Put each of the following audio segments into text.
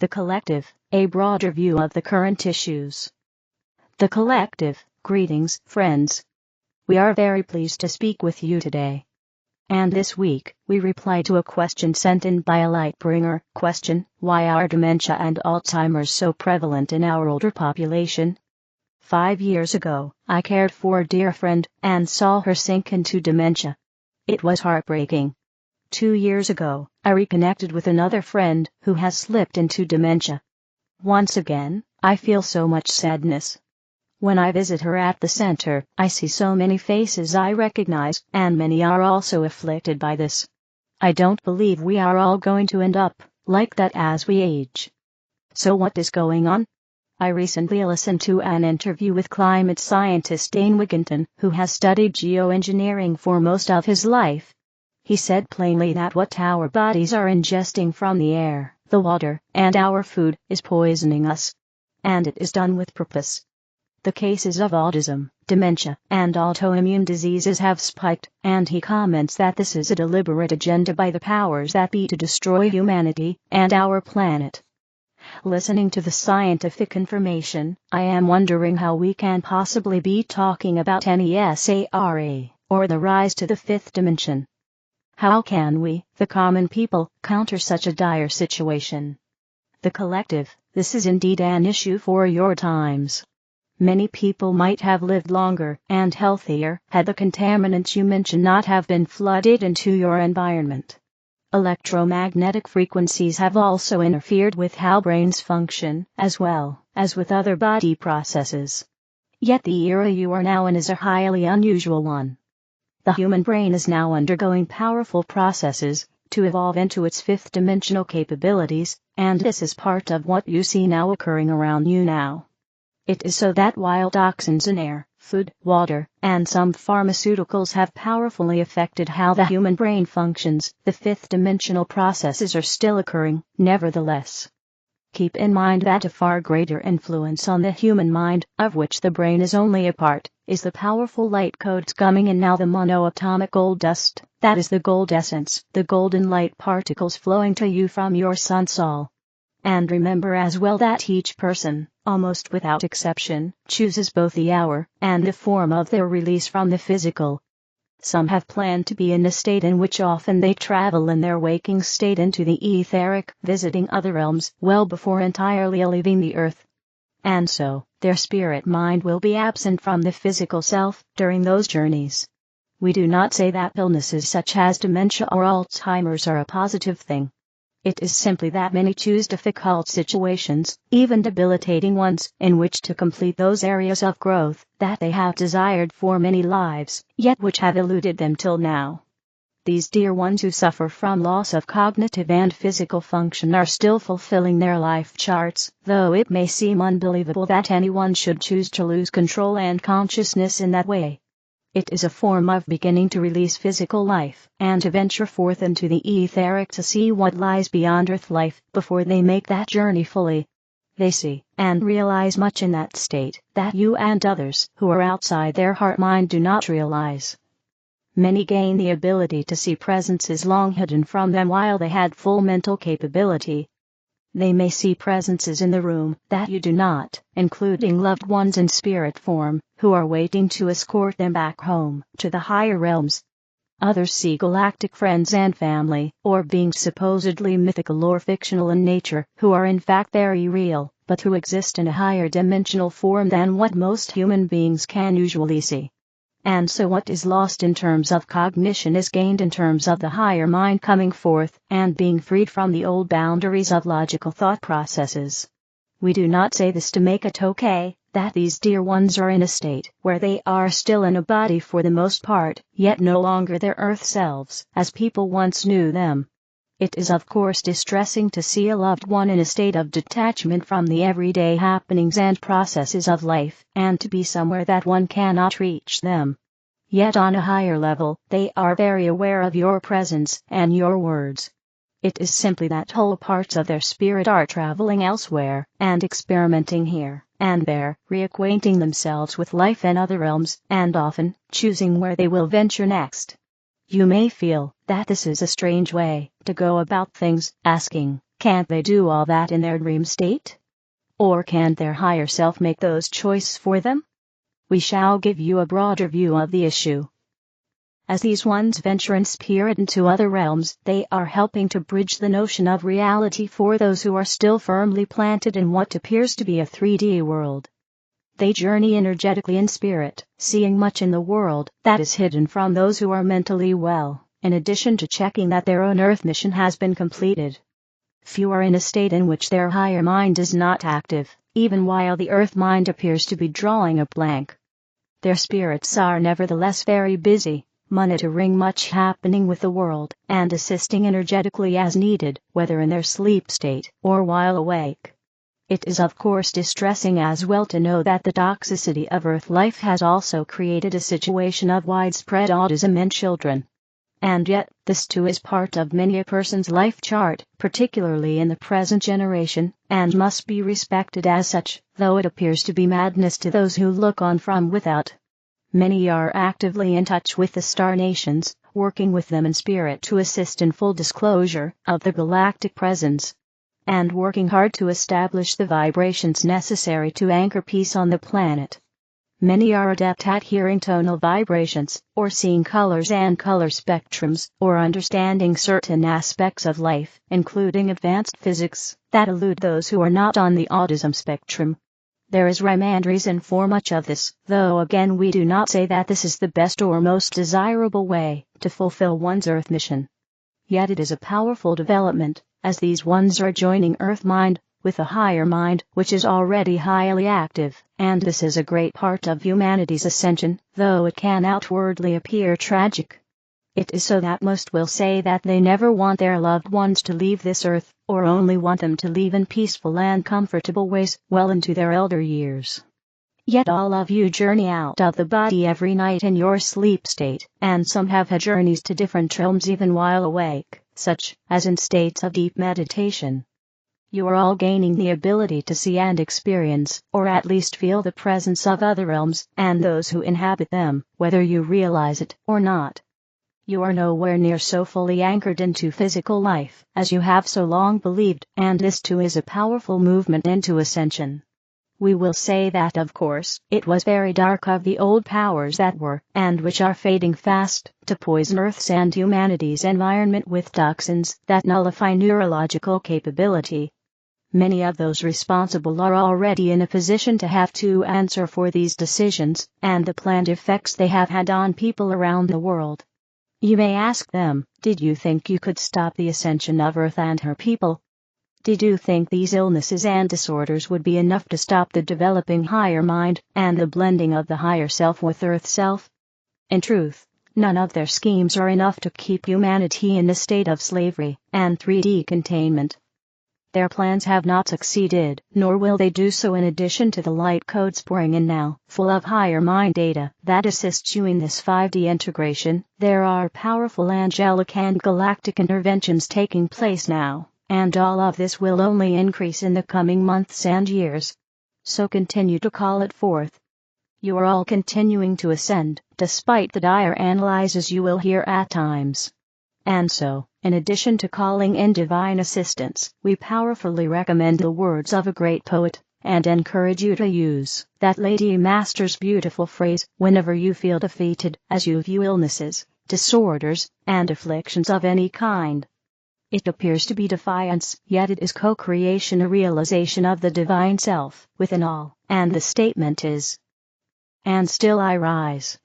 The Collective, a broader view of the current issues. The Collective, greetings, friends. We are very pleased to speak with you today. And this week, we reply to a question sent in by a Lightbringer. Question: why are dementia and Alzheimer's so prevalent in our older population? 5 years ago, I cared for a dear friend and saw her sink into dementia. It was heartbreaking. 2 years ago, I reconnected with another friend who has slipped into dementia. Once again, I feel so much sadness. When I visit her at the center, I see so many faces I recognize, and many are also afflicted by this. I don't believe we are all going to end up like that as we age. So what is going on? I recently listened to an interview with climate scientist Dane Wigginton, who has studied geoengineering for most of his life. He said plainly that what our bodies are ingesting from the air, the water, and our food is poisoning us. And it is done with purpose. The cases of autism, dementia, and autoimmune diseases have spiked, and he comments that this is a deliberate agenda by the powers that be to destroy humanity and our planet. Listening to the scientific information, I am wondering how we can possibly be talking about any Asara, or the rise to the fifth dimension. How can we, the common people, counter such a dire situation? The Collective, this is indeed an issue for your times. Many people might have lived longer and healthier had the contaminants you mention not have been flooded into your environment. Electromagnetic frequencies have also interfered with how brains function, as well as with other body processes. Yet the era you are now in is a highly unusual one. The human brain is now undergoing powerful processes to evolve into its fifth dimensional capabilities, and this is part of what you see now occurring around you now. It is so that while toxins in air, food, water, and some pharmaceuticals have powerfully affected how the human brain functions, the fifth dimensional processes are still occurring, nevertheless. Keep in mind that a far greater influence on the human mind, of which the brain is only a part, is the powerful light codes coming in now, the monoatomic gold dust, that is the gold essence, the golden light particles flowing to you from your sun soul. And remember as well that each person, almost without exception, chooses both the hour and the form of their release from the physical. Some have planned to be in a state in which often they travel in their waking state into the etheric, visiting other realms well before entirely leaving the earth. And so, their spirit mind will be absent from the physical self during those journeys. We do not say that illnesses such as dementia or Alzheimer's are a positive thing. It is simply that many choose difficult situations, even debilitating ones, in which to complete those areas of growth that they have desired for many lives, yet which have eluded them till now. These dear ones who suffer from loss of cognitive and physical function are still fulfilling their life charts, though it may seem unbelievable that anyone should choose to lose control and consciousness in that way. It is a form of beginning to release physical life, and to venture forth into the etheric to see what lies beyond earth life, before they make that journey fully. They see, and realize much in that state, that you and others, who are outside their heart-mind do not realize. Many gain the ability to see presences long hidden from them while they had full mental capability. They may see presences in the room that you do not, including loved ones in spirit form, who are waiting to escort them back home, to the higher realms. Others see galactic friends and family, or beings supposedly mythical or fictional in nature, who are in fact very real, but who exist in a higher dimensional form than what most human beings can usually see. And so what is lost in terms of cognition is gained in terms of the higher mind coming forth, and being freed from the old boundaries of logical thought processes. We do not say this to make it okay, that these dear ones are in a state where they are still in a body for the most part, yet no longer their earth selves, as people once knew them. It is of course distressing to see a loved one in a state of detachment from the everyday happenings and processes of life, and to be somewhere that one cannot reach them. Yet on a higher level, they are very aware of your presence and your words. It is simply that whole parts of their spirit are traveling elsewhere, and experimenting here and there, reacquainting themselves with life in other realms, and often choosing where they will venture next. You may feel that this is a strange way to go about things, asking, Can't they do all that in their dream state? Or can't their higher self make those choices for them? We shall give you a broader view of the issue. As these ones venture in spirit into other realms, they are helping to bridge the notion of reality for those who are still firmly planted in what appears to be a 3D world. They journey energetically in spirit, seeing much in the world that is hidden from those who are mentally well, in addition to checking that their own Earth mission has been completed. Few are in a state in which their higher mind is not active, even while the Earth mind appears to be drawing a blank. Their spirits are nevertheless very busy, monitoring much happening with the world, and assisting energetically as needed, whether in their sleep state or while awake. It is of course distressing as well to know that the toxicity of Earth life has also created a situation of widespread autism in children. And yet, this too is part of many a person's life chart, particularly in the present generation, and must be respected as such, though it appears to be madness to those who look on from without. Many are actively in touch with the star nations, working with them in spirit to assist in full disclosure of the galactic presence, and working hard to establish the vibrations necessary to anchor peace on the planet. Many are adept at hearing tonal vibrations, or seeing colors and color spectrums, or understanding certain aspects of life, including advanced physics, that elude those who are not on the autism spectrum. There is rhyme and reason for much of this, though again we do not say that this is the best or most desirable way to fulfill one's Earth mission. Yet it is a powerful development, as these ones are joining Earth mind with a higher mind which is already highly active, and this is a great part of humanity's ascension, though it can outwardly appear tragic. It is so that most will say that they never want their loved ones to leave this earth, or only want them to leave in peaceful and comfortable ways well into their elder years. Yet all of you journey out of the body every night in your sleep state, and some have had journeys to different realms even while awake, such as in states of deep meditation. You are all gaining the ability to see and experience, or at least feel the presence of other realms, and those who inhabit them, whether you realize it or not. You are nowhere near so fully anchored into physical life as you have so long believed, and this too is a powerful movement into ascension. We will say that of course, it was very dark of the old powers that were, and which are fading fast, to poison Earth's and humanity's environment with toxins that nullify neurological capability. Many of those responsible are already in a position to have to answer for these decisions, and the planned effects they have had on people around the world. You may ask them, did you think you could stop the ascension of Earth and her people? Did you think these illnesses and disorders would be enough to stop the developing higher mind, and the blending of the higher self with Earth self? In truth, none of their schemes are enough to keep humanity in a state of slavery and 3D containment. Their plans have not succeeded, nor will they do so. In addition to the light codes pouring in now, full of higher mind data that assists you in this 5D integration, there are powerful angelic and galactic interventions taking place now, and all of this will only increase in the coming months and years. So continue to call it forth. You are all continuing to ascend, despite the dire analyses you will hear at times. And so, in addition to calling in divine assistance, we powerfully recommend the words of a great poet, and encourage you to use that Lady Master's beautiful phrase whenever you feel defeated, as you view illnesses, disorders, and afflictions of any kind. It appears to be defiance, yet it is co-creation, a realization of the divine self within all, and the statement is, "And still I rise."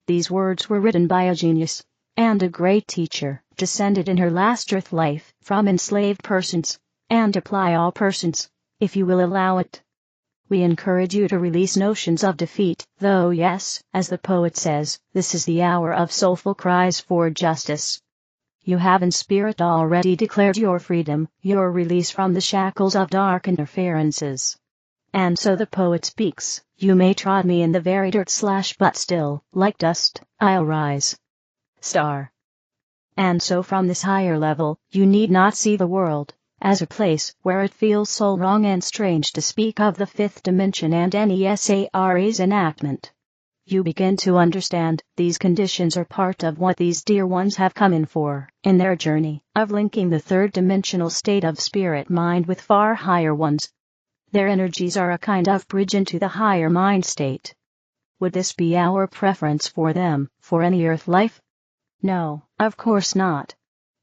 These words were written by a genius and a great teacher, descended in her last earth life from enslaved persons, and apply all persons, if you will allow it. We encourage you to release notions of defeat, though yes, as the poet says, this is the hour of soulful cries for justice. You have in spirit already declared your freedom, your release from the shackles of dark interferences. And so the poet speaks, you may trod me in the very dirt / but still, like dust, I'll rise. Star. And so from this higher level, you need not see the world as a place where it feels so wrong and strange to speak of the fifth dimension and any Asara's enactment. you begin to understand these conditions are part of what these dear ones have come in for, in their journey of linking the third-dimensional state of spirit mind with far higher ones. Their energies are a kind of bridge into the higher mind state. Would this be our preference for them, for any earth life? No, of course not.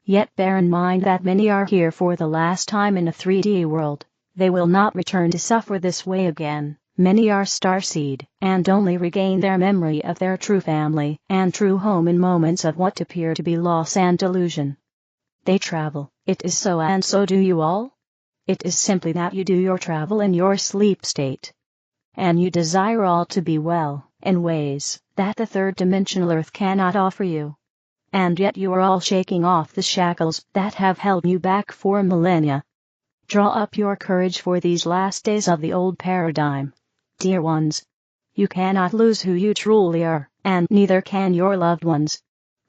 Yet bear in mind that many are here for the last time in a 3D world. They will not return to suffer this way again. Many are starseed, and only regain their memory of their true family and true home in moments of what appear to be loss and delusion. They travel, it is so, and so do you all. It is simply that you do your travel in your sleep state. And you desire all to be well, in ways that the third-dimensional earth cannot offer you. And yet you are all shaking off the shackles that have held you back for millennia. Draw up your courage for these last days of the old paradigm. Dear ones, you cannot lose who you truly are, and neither can your loved ones.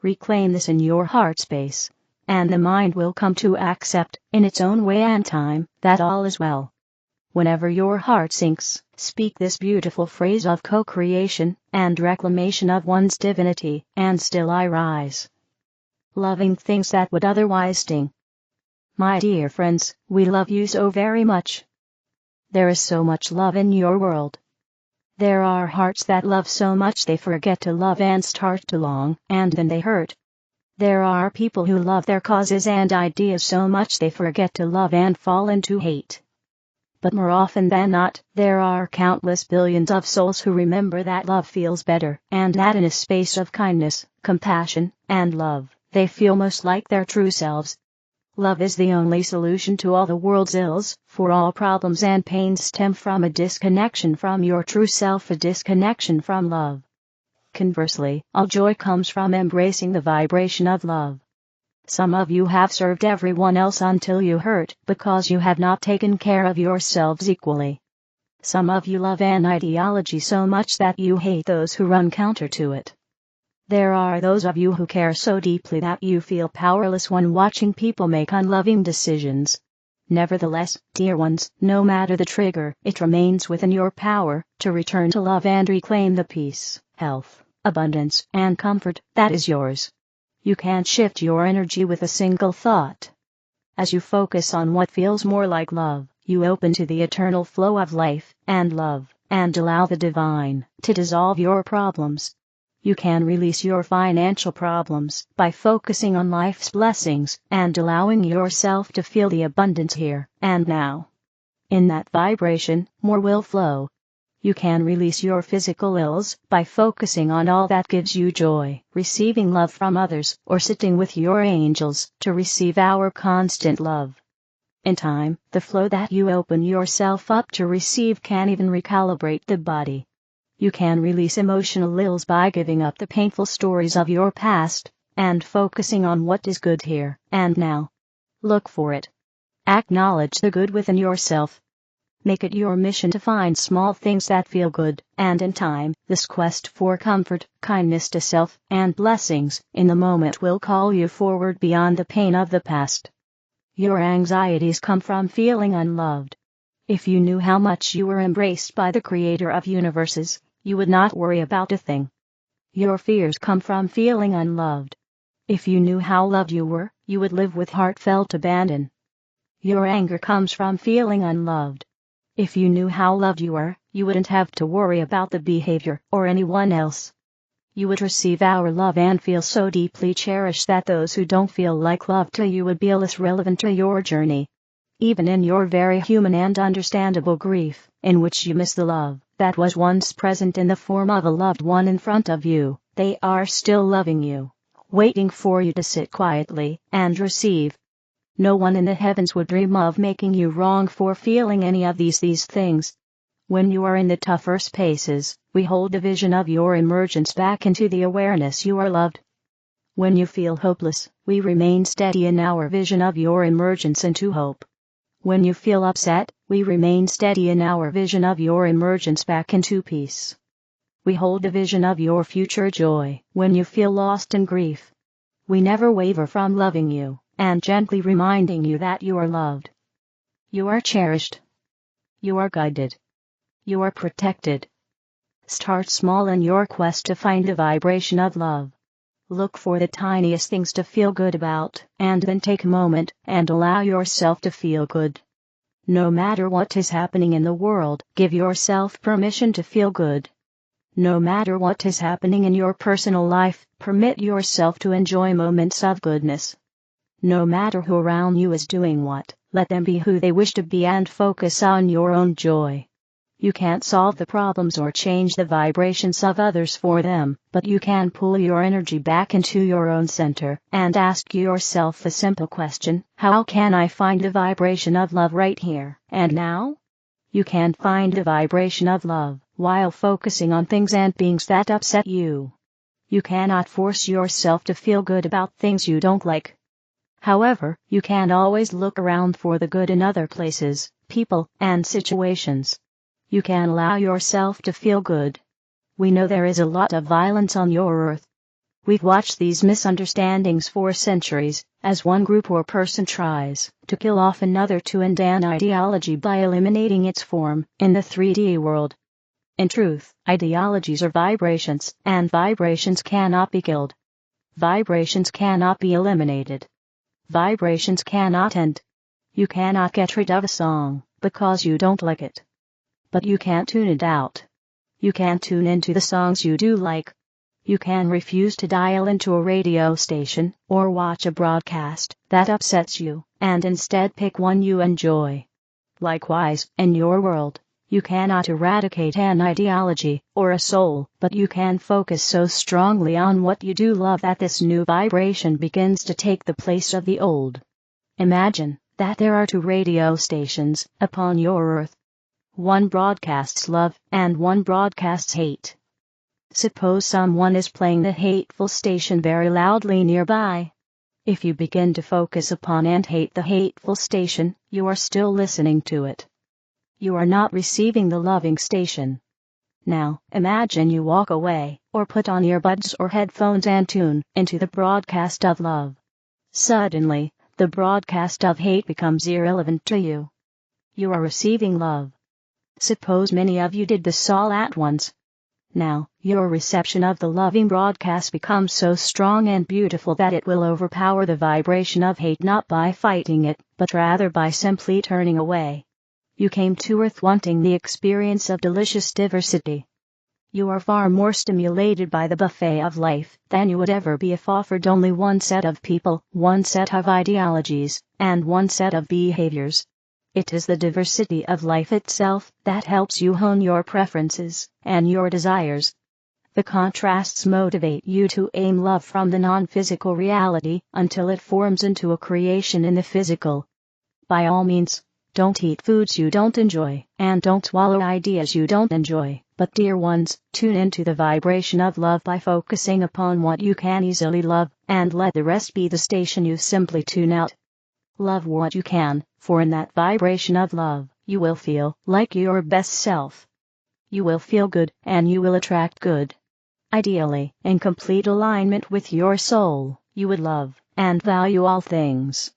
Reclaim this in your heart space, and the mind will come to accept, in its own way and time, that all is well. Whenever your heart sinks, speak this beautiful phrase of co-creation and reclamation of one's divinity, and still I rise. Loving things that would otherwise sting. My dear friends, we love you so very much. There is so much love in your world. There are hearts that love so much they forget to love and start to long, and then they hurt. There are people who love their causes and ideas so much they forget to love and fall into hate. But more often than not, there are countless billions of souls who remember that love feels better, and that in a space of kindness, compassion, and love, they feel most like their true selves. Love is the only solution to all the world's ills, for all problems and pains stem from a disconnection from your true self, a disconnection from love. Conversely, all joy comes from embracing the vibration of love. Some of you have served everyone else until you hurt, because you have not taken care of yourselves equally. Some of you love an ideology so much that you hate those who run counter to it. There are those of you who care so deeply that you feel powerless when watching people make unloving decisions. Nevertheless, dear ones, no matter the trigger, it remains within your power to return to love and reclaim the peace, health, abundance, and comfort that is yours. You can shift your energy with a single thought. As you focus on what feels more like love, you open to the eternal flow of life and love, and allow the divine to dissolve your problems. You can release your financial problems by focusing on life's blessings and allowing yourself to feel the abundance here and now. In that vibration, more will flow. You can release your physical ills by focusing on all that gives you joy, receiving love from others, or sitting with your angels to receive our constant love. In time, the flow that you open yourself up to receive can even recalibrate the body. You can release emotional ills by giving up the painful stories of your past, and focusing on what is good here and now. Look for it. Acknowledge the good within yourself. Make it your mission to find small things that feel good, and in time, this quest for comfort, kindness to self, and blessings in the moment will call you forward beyond the pain of the past. Your anxieties come from feeling unloved. If you knew how much you were embraced by the Creator of universes, you would not worry about a thing. Your fears come from feeling unloved. If you knew how loved you were, you would live with heartfelt abandon. Your anger comes from feeling unloved. If you knew how loved you were, you wouldn't have to worry about the behavior or anyone else. You would receive our love and feel so deeply cherished that those who don't feel like loved to you would be less relevant to your journey. Even in your very human and understandable grief, in which you miss the love that was once present in the form of a loved one in front of you, they are still loving you, waiting for you to sit quietly and receive. No one in the heavens would dream of making you wrong for feeling any of these things. When you are in the tougher spaces, we hold a vision of your emergence back into the awareness you are loved. When you feel hopeless, we remain steady in our vision of your emergence into hope. When you feel upset, we remain steady in our vision of your emergence back into peace. We hold a vision of your future joy when you feel lost in grief. We never waver from loving you, and gently reminding you that you are loved. You are cherished. You are guided. You are protected. Start small in your quest to find the vibration of love. Look for the tiniest things to feel good about, and then take a moment and allow yourself to feel good. No matter what is happening in the world, give yourself permission to feel good. No matter what is happening in your personal life, permit yourself to enjoy moments of goodness. No matter who around you is doing what, let them be who they wish to be and focus on your own joy. You can't solve the problems or change the vibrations of others for them, but you can pull your energy back into your own center and ask yourself a simple question: how can I find the vibration of love right here and now? You can find the vibration of love while focusing on things and beings that upset you. You cannot force yourself to feel good about things you don't like. However, you can always look around for the good in other places, people, and situations. You can allow yourself to feel good. We know there is a lot of violence on your earth. We've watched these misunderstandings for centuries, as one group or person tries to kill off another to end an ideology by eliminating its form in the 3D world. In truth, ideologies are vibrations, and vibrations cannot be killed. Vibrations cannot be eliminated. Vibrations cannot end. You cannot get rid of a song because you don't like it. But you can tune it out. You can tune into the songs you do like. You can refuse to dial into a radio station or watch a broadcast that upsets you, and instead pick one you enjoy. Likewise, in your world, you cannot eradicate an ideology or a soul, but you can focus so strongly on what you do love that this new vibration begins to take the place of the old. Imagine that there are two radio stations upon your earth. One broadcasts love, and one broadcasts hate. Suppose someone is playing the hateful station very loudly nearby. If you begin to focus upon and hate the hateful station, you are still listening to it. You are not receiving the loving station. Now, imagine you walk away, or put on earbuds or headphones and tune into the broadcast of love. Suddenly, the broadcast of hate becomes irrelevant to you. You are receiving love. Suppose many of you did this all at once. Now, your reception of the loving broadcast becomes so strong and beautiful that it will overpower the vibration of hate, not by fighting it, but rather by simply turning away. You came to Earth wanting the experience of delicious diversity. You are far more stimulated by the buffet of life than you would ever be if offered only one set of people, one set of ideologies, and one set of behaviors. It is the diversity of life itself that helps you hone your preferences and your desires. The contrasts motivate you to aim love from the non-physical reality until it forms into a creation in the physical. By all means, don't eat foods you don't enjoy, and don't swallow ideas you don't enjoy, but dear ones, tune into the vibration of love by focusing upon what you can easily love, and let the rest be the station you simply tune out. Love what you can, for in that vibration of love, you will feel like your best self. You will feel good, and you will attract good. Ideally, in complete alignment with your soul, you would love and value all things.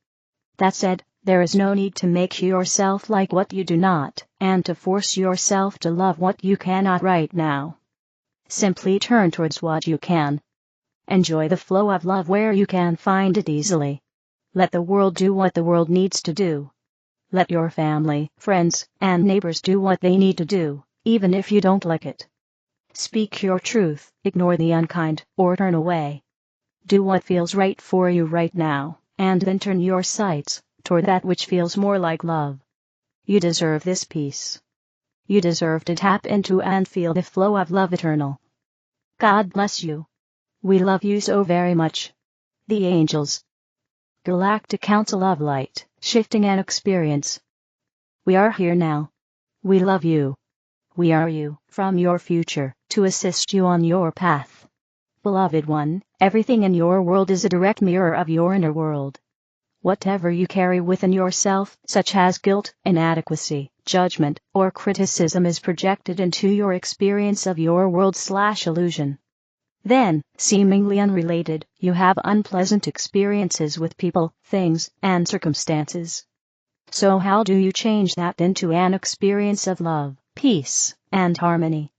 That said, there is no need to make yourself like what you do not, and to force yourself to love what you cannot right now. Simply turn towards what you can. Enjoy the flow of love where you can find it easily. Let the world do what the world needs to do. Let your family, friends, and neighbors do what they need to do, even if you don't like it. Speak your truth, ignore the unkind, or turn away. Do what feels right for you right now, and then turn your sights toward that which feels more like love. You deserve this peace. You deserve to tap into and feel the flow of love eternal. God bless you. We love you so very much. The Angels. Galactic Council of Light, shifting an experience. We are here now. We love you. We are you, from your future, to assist you on your path. Beloved one, everything in your world is a direct mirror of your inner world. Whatever you carry within yourself, such as guilt, inadequacy, judgment, or criticism, is projected into your experience of your world/illusion. Then, seemingly unrelated, you have unpleasant experiences with people, things, and circumstances. So how do you change that into an experience of love, peace, and harmony?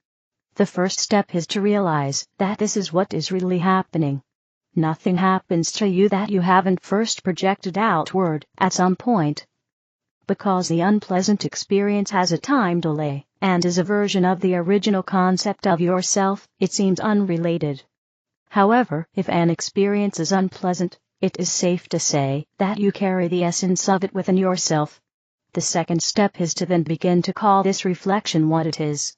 The first step is to realize that this is what is really happening. Nothing happens to you that you haven't first projected outward at some point. Because the unpleasant experience has a time delay, and is a version of the original concept of yourself, it seems unrelated. However, if an experience is unpleasant, it is safe to say that you carry the essence of it within yourself. The second step is to then begin to call this reflection what it is.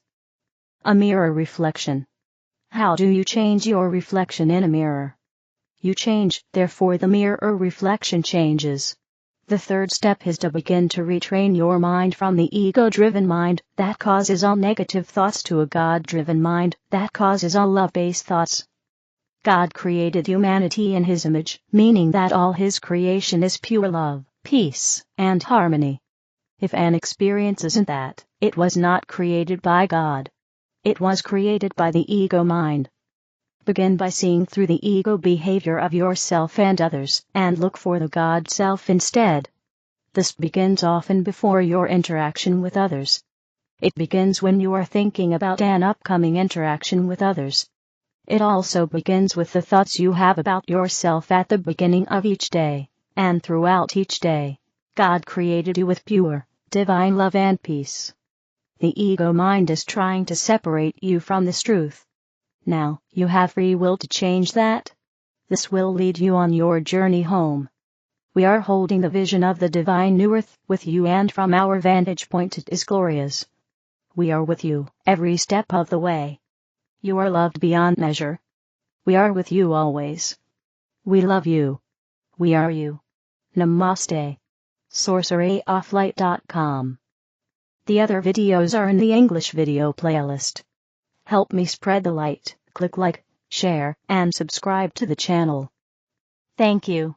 A mirror reflection. How do you change your reflection in a mirror? You change, therefore the mirror reflection changes. The third step is to begin to retrain your mind from the ego-driven mind that causes all negative thoughts to a God-driven mind that causes all love-based thoughts. God created humanity in His image, meaning that all His creation is pure love, peace, and harmony. If an experience isn't that, it was not created by God. It was created by the ego mind. Begin by seeing through the ego behavior of yourself and others, and look for the God self instead. This begins often before your interaction with others. It begins when you are thinking about an upcoming interaction with others. It also begins with the thoughts you have about yourself at the beginning of each day, and throughout each day. God created you with pure, divine love and peace. The ego mind is trying to separate you from this truth. Now, you have free will to change that. This will lead you on your journey home. We are holding the vision of the divine new earth with you, and from our vantage point it is glorious. We are with you every step of the way. You are loved beyond measure. We are with you always. We love you. We are you. Namaste. SorceryOffLight.com. The other videos are in the English video playlist. Help me spread the light. Click like, share, and subscribe to the channel. Thank you.